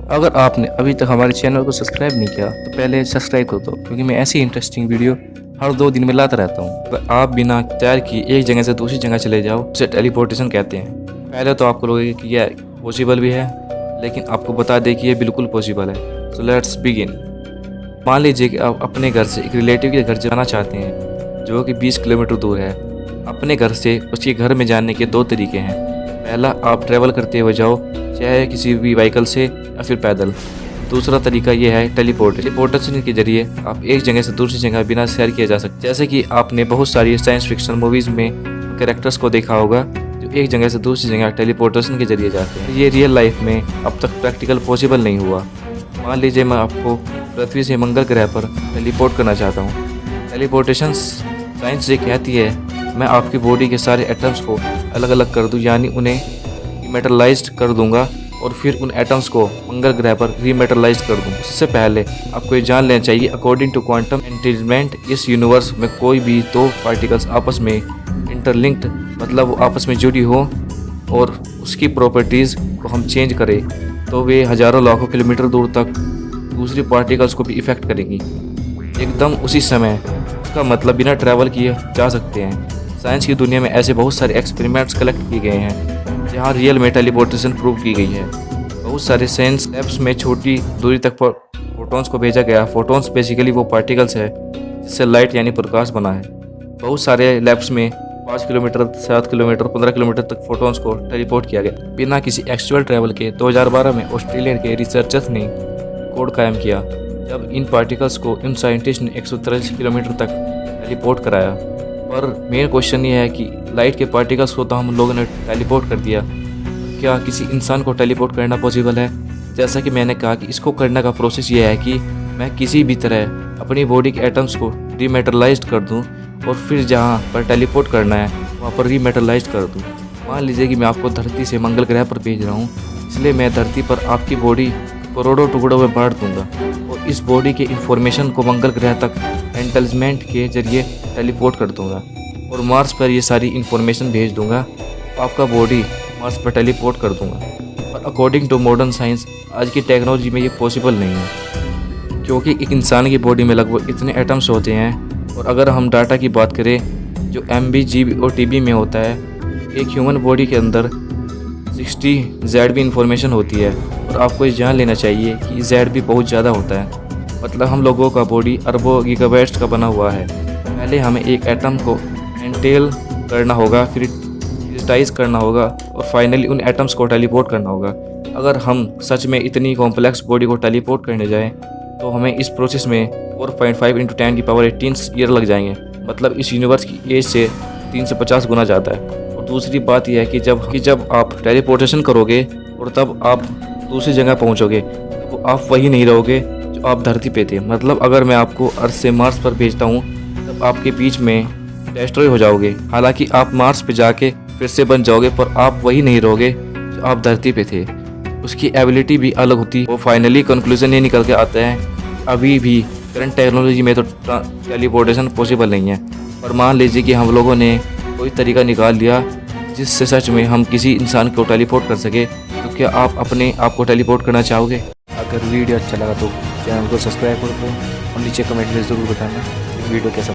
अगर आपने अभी तक हमारे चैनल को सब्सक्राइब नहीं किया तो पहले सब्सक्राइब कर दो, क्योंकि मैं ऐसी इंटरेस्टिंग वीडियो हर 2 दिन में लाता रहता हूँ। अगर आप बिना तैयार किए एक जगह से दूसरी जगह चले जाओ, उसे टेलीपोर्टेशन कहते हैं। पहले तो आपको लगेगा कि यह पॉसिबल भी है, लेकिन आपको बता दें कि यह बिल्कुल पॉसिबल है। So let's begin. मान लीजिए कि आप अपने घर से एक रिलेटिव के घर जाना चाहते हैं जो कि 20 किलोमीटर दूर है। अपने घर से उसके घर में जाने के 2 तरीके हैं। पहला, आप ट्रैवल करते हुए जाओ, चाहे किसी भी व्हीकल से या फिर पैदल। दूसरा तरीका ये है टेलीपोर्टेशन के जरिए आप एक जगह से दूसरी जगह बिना सैर किया जा सकते। जैसे कि आपने बहुत सारी साइंस फिक्शन मूवीज़ में कैरेक्टर्स को देखा होगा जो एक जगह से दूसरी जगह टेलीपोर्टेशन के जरिए जाते हैं। ये रियल लाइफ में अब तक प्रैक्टिकल पॉसिबल नहीं हुआ। मान लीजिए मैं आपको पृथ्वी से मंगल ग्रह पर टेलीपोर्ट करना चाहता हूँ। टेलीपोर्टेशन साइंस ये कहती है मैं आपकी बॉडी के सारे एटम्स को अलग अलग कर दूँ, यानी उन्हें डिमेटलाइज्ड कर दूंगा और फिर उन एटम्स को मंगल ग्रह पर रीमेटलाइज्ड कर दूँ। इससे पहले आपको ये जान लेना चाहिए, अकॉर्डिंग टू क्वांटम एंटिलमेंट, इस यूनिवर्स में कोई भी 2 पार्टिकल्स आपस में इंटरलिंक्ड, मतलब वो आपस में जुड़ी हो और उसकी प्रॉपर्टीज़ को हम चेंज करें तो वे हज़ारों लाखों किलोमीटर दूर तक दूसरी पार्टिकल्स को भी इफ़ेक्ट करेंगी एकदम उसी समय। इसका मतलब बिना ट्रैवल किए जा सकते हैं। साइंस की दुनिया में ऐसे बहुत सारे एक्सपेरिमेंट्स कलेक्ट किए गए हैं जहाँ रियल में टेलीपोर्टेशन प्रूव की गई है। बहुत सारे साइंस लैब्स में छोटी दूरी तक फोटॉन्स को भेजा गया। फोटॉन्स बेसिकली वो पार्टिकल्स है जिससे लाइट यानी प्रकाश बना है। बहुत सारे लैब्स में 5 किलोमीटर, 7 किलोमीटर, 15 किलोमीटर तक फोटॉन्स को टेलीपोर्ट किया गया बिना किसी एक्चुअल ट्रैवल के। 2012 में ऑस्ट्रेलियन के रिसर्चर्स ने रिकॉर्ड कायम किया जब इन पार्टिकल्स को इन साइंटिस्ट ने 143 किलोमीटर तक टेलीपोर्ट कराया। पर मेन क्वेश्चन ये है कि लाइट के पार्टिकल्स को तो हम लोगों ने टेलीपोर्ट कर दिया, क्या किसी इंसान को टेलीपोर्ट करना पॉसिबल है? जैसा कि मैंने कहा कि इसको करने का प्रोसेस ये है कि मैं किसी भी तरह अपनी बॉडी के एटम्स को डीमेटलाइज्ड कर दूं और फिर जहां पर टेलीपोर्ट करना है वहां पर रीमेटलाइज्ड कर दूं। मान लीजिए कि मैं आपको धरती से मंगल ग्रह पर भेज रहा हूँ, इसलिए मैं धरती पर आपकी बॉडी करोड़ों टुकड़ों में बांट दूंगा और इस बॉडी के इंफॉर्मेशन को मंगल ग्रह तक इंटेलिजमेंट के जरिए टेलीपोर्ट कर दूंगा और मार्स पर ये सारी इन्फॉर्मेशन भेज दूंगा। आपका बॉडी मार्स पर टेलीपोर्ट कर दूंगा। पर अकॉर्डिंग टू मॉडर्न साइंस आज की टेक्नोलॉजी में ये पॉसिबल नहीं है, क्योंकि एक इंसान की बॉडी में लगभग इतने एटम्स होते हैं। और अगर हम डाटा की बात करें जो MB, GB और TB में होता है, एक ह्यूमन बॉडी के अंदर 60 ZB इंफॉर्मेशन होती है। और आपको ये जान लेना चाहिए कि ZB बहुत ज़्यादा होता है, मतलब हम लोगों का बॉडी अरबों गीगाबाइट्स का बना हुआ है। पहले हमें एक एटम को एंटेल करना होगा, फिर डिजिटाइज करना होगा और फाइनली उन एटम्स को टेलीपोर्ट करना होगा। अगर हम सच में इतनी कॉम्प्लेक्स बॉडी को टेलीपोर्ट करने जाएं तो हमें इस प्रोसेस में 4.5 × 10⁻18 ईयर लग जाएंगे, मतलब इस यूनिवर्स की एज से 350 गुना ज़्यादा है। और दूसरी बात यह है कि जब आप टेलीपोर्टेशन करोगे और तब आप दूसरी जगह पहुँचोगे तो आप वही नहीं रहोगे जो आप धरती पे थे। मतलब अगर मैं आपको अर्थ से मार्स पर भेजता हूँ तब आपके बीच में डिस्ट्रॉय हो जाओगे। हालांकि आप मार्स पे जाके फिर से बन जाओगे, पर आप वही नहीं रहोगे जो आप धरती पे थे। उसकी एबिलिटी भी अलग होती है। वो फाइनली कंक्लूजन ये निकल के आता है अभी भी करंट टेक्नोलॉजी में तो टेलीपोर्टेशन पॉसिबल नहीं है। पर मान लीजिए कि हम लोगों ने कोई तरीका निकाल लिया जिससे सच में हम किसी इंसान को टेलीपोर्ट कर सके, तो क्या आप अपने आप को टेलीपोर्ट करना चाहोगे? अगर वीडियो अच्छा लगा तो चैनल को सब्सक्राइब कर दो और नीचे कमेंट में ज़रूर बताना वीडियो कैसा